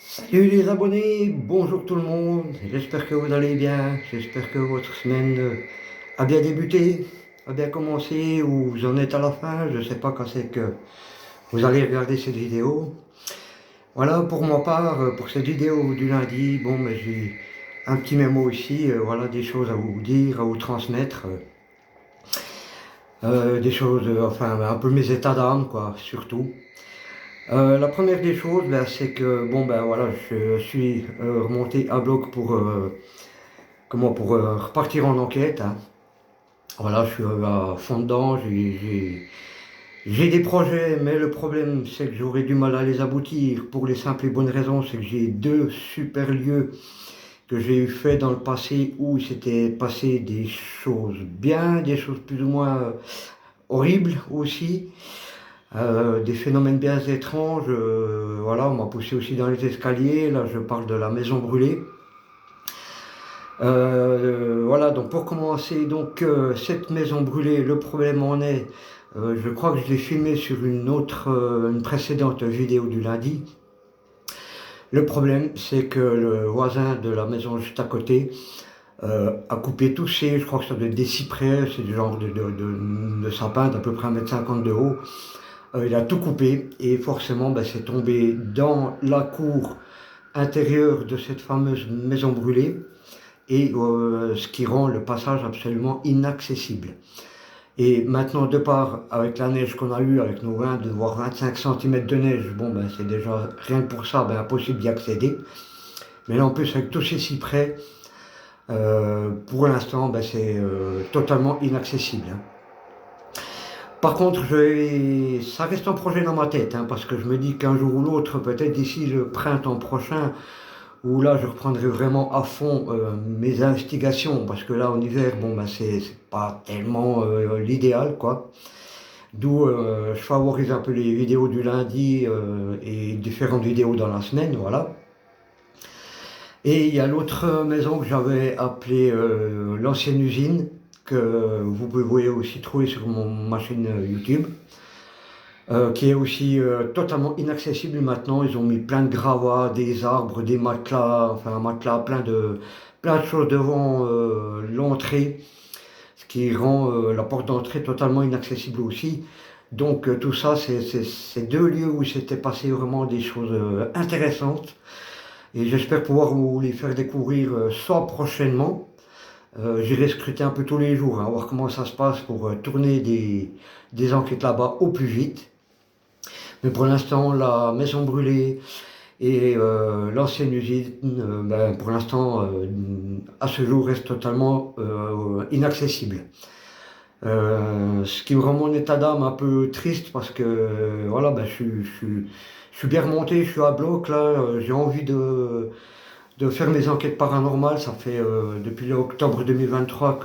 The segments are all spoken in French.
Salut les abonnés, bonjour tout le monde, j'espère que vous allez bien, j'espère que votre semaine a bien débuté, a bien commencé ou vous en êtes à la fin, je ne sais pas quand c'est que vous allez regarder cette vidéo. Voilà pour ma part, pour cette vidéo du lundi, bon mais j'ai un petit mémo ici, voilà des choses à vous dire, à vous transmettre, des choses, enfin un peu mes états d'âme quoi, surtout. La première des choses, ben, c'est que bon ben voilà, je suis remonté à bloc pour repartir en enquête. Hein. Voilà, je suis à fond dedans, j'ai des projets, mais le problème c'est que j'aurai du mal à les aboutir pour les simples et bonnes raisons, c'est que j'ai deux super lieux que j'ai eu fait dans le passé où il s'était passé des choses bien, des choses plus ou moins horribles aussi. Des phénomènes bien étranges, voilà, on m'a poussé aussi dans les escaliers, là je parle de la maison brûlée. Voilà, donc pour commencer, donc cette maison brûlée, le problème en est, je crois que je l'ai filmé sur une précédente vidéo du lundi. Le problème, c'est que le voisin de la maison juste à côté a coupé tous ses, je crois que ça doit être des cyprès, c'est du genre de sapin d'à peu près 1,50 m de haut. Il a tout coupé et forcément, ben, c'est tombé dans la cour intérieure de cette fameuse maison brûlée et ce qui rend le passage absolument inaccessible. Et maintenant, de part avec la neige qu'on a eue, avec nos 20, voire 25 cm de neige, bon ben c'est déjà, rien que pour ça, ben, impossible d'y accéder. Mais là en plus avec tous ces cyprès, pour l'instant ben, c'est totalement inaccessible. Hein. Par contre, ça reste un projet dans ma tête, hein, parce que je me dis qu'un jour ou l'autre, peut-être d'ici le printemps prochain, où là je reprendrai vraiment à fond mes investigations, parce que là en hiver, bon ben c'est pas tellement l'idéal quoi. D'où je favorise un peu les vidéos du lundi et différentes vidéos dans la semaine, voilà. Et il y a l'autre maison que j'avais appelée l'ancienne usine, que vous pouvez aussi trouver sur ma chaîne YouTube. Qui est aussi totalement inaccessible maintenant. Ils ont mis plein de gravats, des arbres, des matelas, enfin un matelas, plein de choses devant l'entrée, ce qui rend la porte d'entrée totalement inaccessible aussi. Donc tout ça, c'est deux lieux où il s'était passé vraiment des choses intéressantes. Et j'espère pouvoir vous les faire découvrir soit prochainement. J'irai scruter un peu tous les jours, hein, voir comment ça se passe pour tourner des enquêtes là-bas au plus vite. Mais pour l'instant, la maison brûlée et l'ancienne usine, ben, pour l'instant, à ce jour, reste totalement inaccessible. Ce qui me rend mon état d'âme un peu triste parce que voilà, ben, je suis bien remonté, je suis à bloc là, j'ai envie de faire mes enquêtes paranormales. Ça fait depuis octobre 2023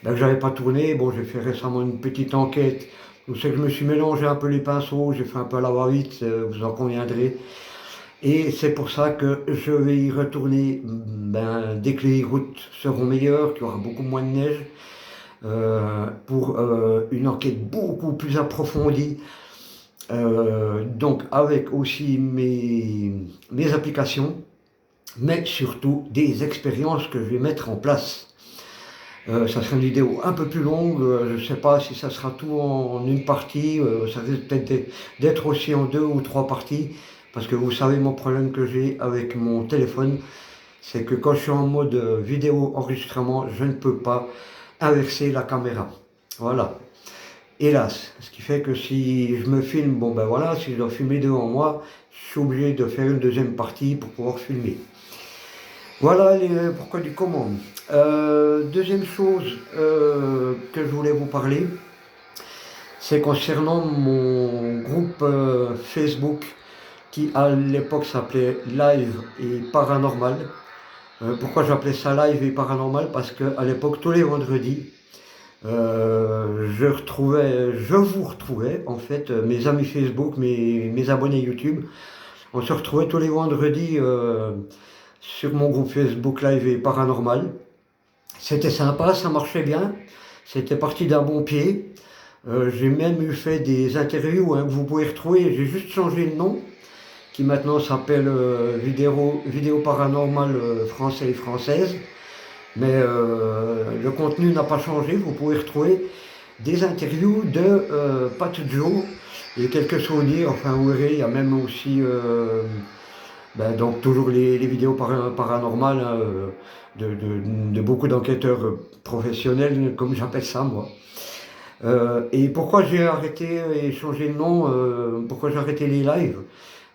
ben, que j'avais pas tourné. Bon, j'ai fait récemment une petite enquête où c'est que je me suis mélangé un peu les pinceaux, j'ai fait un peu à la va-vite, vous en conviendrez. Et c'est pour ça que je vais y retourner ben, dès que les routes seront meilleures, qu'il y aura beaucoup moins de neige, pour une enquête beaucoup plus approfondie. Donc avec aussi mes applications, mais surtout des expériences que je vais mettre en place. Ça sera une vidéo un peu plus longue, je ne sais pas si ça sera tout en une partie, ça risque peut-être d'être aussi en deux ou trois parties, parce que vous savez mon problème que j'ai avec mon téléphone, c'est que quand je suis en mode vidéo enregistrement, je ne peux pas inverser la caméra. Voilà, hélas. Ce qui fait que si je me filme, bon ben voilà, si je dois filmer devant moi, je suis obligé de faire une deuxième partie pour pouvoir filmer. Voilà pourquoi du comment. Deuxième chose que je voulais vous parler, c'est concernant mon groupe Facebook qui à l'époque s'appelait Live et Paranormal. Pourquoi j'appelais ça Live et Paranormal? Parce qu'à l'époque, tous les vendredis, je vous retrouvais en fait, mes amis Facebook, mes abonnés YouTube. On se retrouvait tous les vendredis sur mon groupe Facebook Live et Paranormal. C'était sympa, ça marchait bien. C'était parti d'un bon pied. J'ai même eu fait des interviews hein, que vous pouvez retrouver. J'ai juste changé le nom. qui maintenant s'appelle Vidéo Paranormale français et française. Mais le contenu n'a pas changé, vous pouvez retrouver des interviews de Pat Joe et quelques souvenirs, enfin vous verrez, il y a même aussi donc toujours les vidéos paranormales hein, de beaucoup d'enquêteurs professionnels, comme j'appelle ça moi. Et pourquoi j'ai arrêté et changé de nom, pourquoi j'ai arrêté les lives?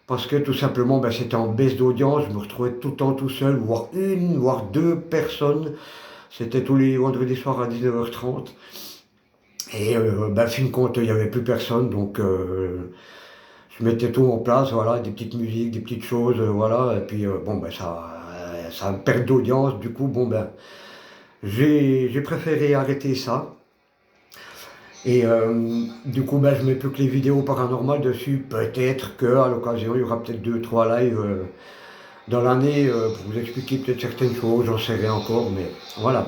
Parce que tout simplement c'était en baisse d'audience, je me retrouvais tout le temps tout seul, voire une, voire deux personnes. C'était tous les vendredis soirs à 19h30. Et fin de compte, il n'y avait plus personne, donc je mettais tout en place, voilà, des petites musiques, des petites choses, voilà, et puis ça perd d'audience, du coup, j'ai préféré arrêter ça. Et du coup, je mets plus que les vidéos paranormales dessus. Peut-être qu'à l'occasion, il y aura peut-être 2, 3 lives dans l'année pour vous expliquer peut-être certaines choses, j'en sais rien encore, mais voilà.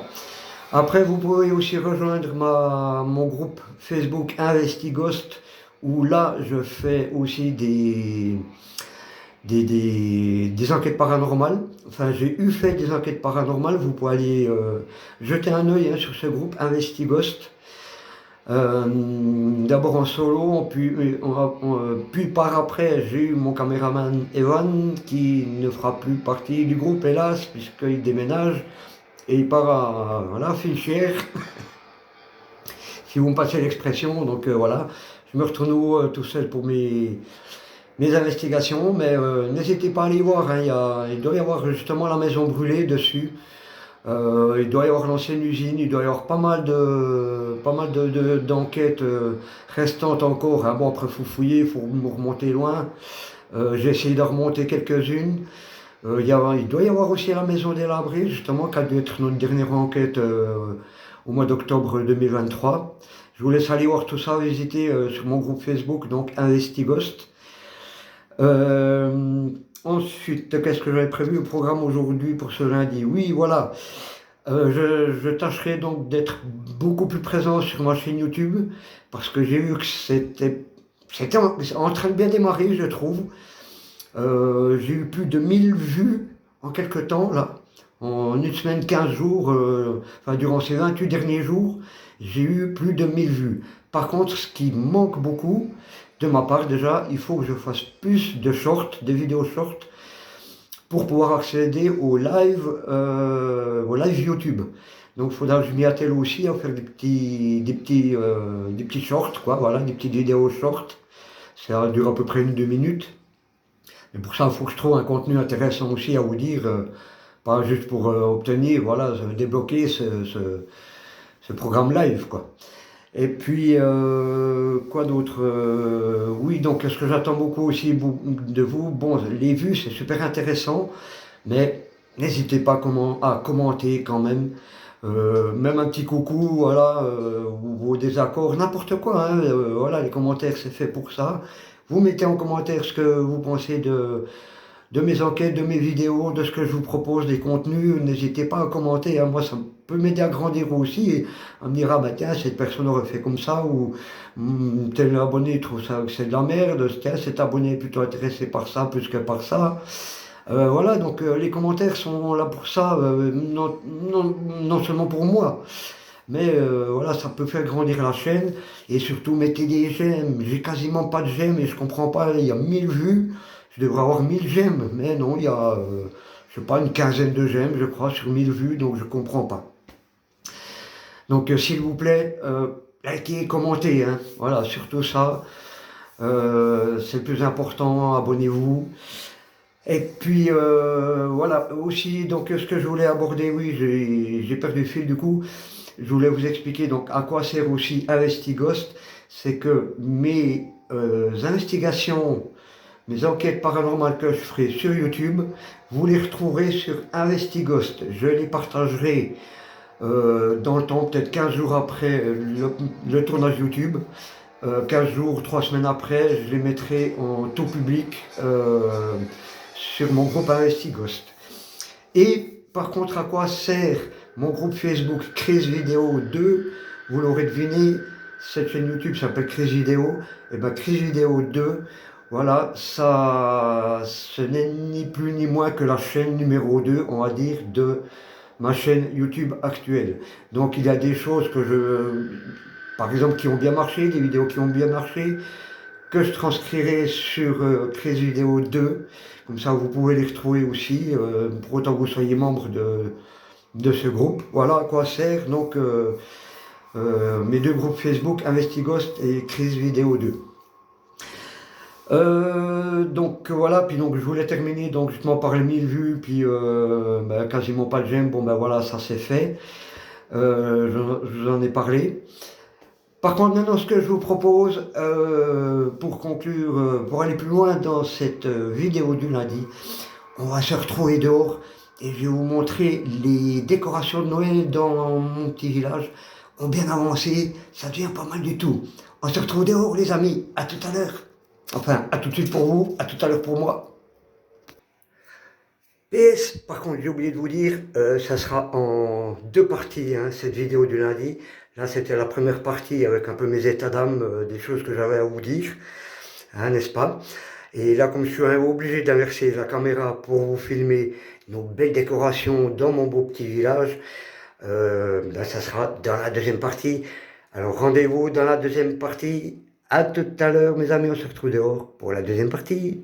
Après, vous pouvez aussi rejoindre mon groupe Facebook Investighost, où là, je fais aussi des enquêtes paranormales. Enfin, j'ai fait des enquêtes paranormales. Vous pouvez aller jeter un œil hein, sur ce groupe Investighost. D'abord en solo, puis par après, j'ai eu mon caméraman Evan, qui ne fera plus partie du groupe, hélas, puisqu'il déménage. Et il part à voilà, Filchère, si vous me passez l'expression. Donc voilà, je me retrouve tout seul pour mes investigations. Mais n'hésitez pas à aller voir, hein, il doit y avoir justement la maison brûlée dessus. Il doit y avoir l'ancienne usine, il doit y avoir pas mal d'enquêtes restantes encore. Hein. Bon, après, il faut fouiller, il faut remonter loin. J'ai essayé de remonter quelques-unes. Il doit y avoir aussi la maison délabrée, justement, qui a dû être notre dernière enquête au mois d'octobre 2023. Je vous laisse aller voir tout ça, visiter sur mon groupe Facebook, donc Investighost. Ensuite, qu'est-ce que j'avais prévu au programme aujourd'hui pour ce lundi? Oui, voilà. Je tâcherai donc d'être beaucoup plus présent sur ma chaîne YouTube, parce que j'ai vu que c'était en train de bien démarrer, je trouve. J'ai eu plus de 1000 vues en quelques temps, là. En une semaine, 15 jours, durant ces 28 derniers jours, j'ai eu plus de 1000 vues. Par contre, ce qui manque beaucoup, de ma part déjà, il faut que je fasse plus de shorts, des vidéos shorts, pour pouvoir accéder au live YouTube. Donc il faudra que je m'y attelle aussi à faire des petits shorts, quoi, voilà, des petites vidéos shorts. Ça dure à peu près 1, 2 minutes. Et pour ça, il faut que je trouve un contenu intéressant aussi à vous dire, pas juste pour obtenir, voilà, débloquer ce programme live, quoi. Et puis, quoi d'autre? Oui, donc, ce que j'attends beaucoup aussi de vous, bon, les vues, c'est super intéressant, mais n'hésitez pas à commenter quand même. Même un petit coucou, voilà, ou vos désaccords, n'importe quoi, hein, voilà, les commentaires, c'est fait pour ça. Vous mettez en commentaire ce que vous pensez de mes enquêtes, de mes vidéos, de ce que je vous propose, des contenus. N'hésitez pas à commenter, hein. Moi ça peut m'aider à grandir aussi et à me dire, ah bah tiens, cette personne aurait fait comme ça, ou tel abonné trouve ça que c'est de la merde, tiens, cet abonné est plutôt intéressé par ça plus que par ça. Voilà, donc les commentaires sont là pour ça, non seulement pour moi, mais voilà, ça peut faire grandir la chaîne. Et surtout, mettez des j'aime. J'ai quasiment pas de j'aime et je comprends pas, il y a 1000 vues, je devrais avoir 1000 j'aime, mais non, il y a, je sais pas, une quinzaine de j'aime, je crois, sur 1000 vues, donc je comprends pas. Donc s'il vous plaît, likez, commentez, hein. Voilà, surtout ça, c'est le plus important, abonnez-vous. Et puis voilà, aussi, donc ce que je voulais aborder, oui, j'ai perdu le fil du coup, je voulais vous expliquer donc à quoi sert aussi Investighost. C'est que mes investigations, mes enquêtes paranormales que je ferai sur YouTube, vous les retrouverez sur Investighost. Je les partagerai dans le temps, peut-être 15 jours après le tournage YouTube. 15 jours, 3 semaines après, je les mettrai en tout public sur mon groupe Investighost. Et par contre, à quoi sert mon groupe Facebook Chris Vidéo 2? Vous l'aurez deviné, cette chaîne YouTube s'appelle Chris Vidéo. Et bien Chris Vidéo 2, Voilà, ça, ce n'est ni plus ni moins que la chaîne numéro 2, on va dire, de ma chaîne YouTube actuelle. Donc il y a des choses par exemple, qui ont bien marché, des vidéos qui ont bien marché, que je transcrirai sur Crise Vidéo 2. Comme ça, vous pouvez les retrouver aussi, pour autant que vous soyez membre de ce groupe. Voilà à quoi sert donc mes deux groupes Facebook, Investighost et Crise Vidéo 2. Donc voilà, puis donc je voulais terminer donc justement par les 1000 vues, puis ben, quasiment pas de j'aime, bon ben voilà, ça c'est fait. Je vous en ai parlé. Par contre, maintenant, ce que je vous propose, pour conclure, pour aller plus loin dans cette vidéo du lundi, on va se retrouver dehors et je vais vous montrer les décorations de Noël dans mon petit village ont bien avancé, ça devient pas mal du tout. On se retrouve dehors, les amis, à tout à l'heure. Enfin, à tout de suite pour vous, à tout à l'heure pour moi. PS, par contre, j'ai oublié de vous dire, ça sera en deux parties, hein, cette vidéo du lundi. Là, c'était la première partie avec un peu mes états d'âme, des choses que j'avais à vous dire, hein, n'est-ce pas? Et là, comme je suis obligé d'inverser la caméra pour vous filmer nos belles décorations dans mon beau petit village, là, ça sera dans la deuxième partie. Alors, rendez-vous dans la deuxième partie. À tout à l'heure, mes amis, on se retrouve dehors pour la deuxième partie.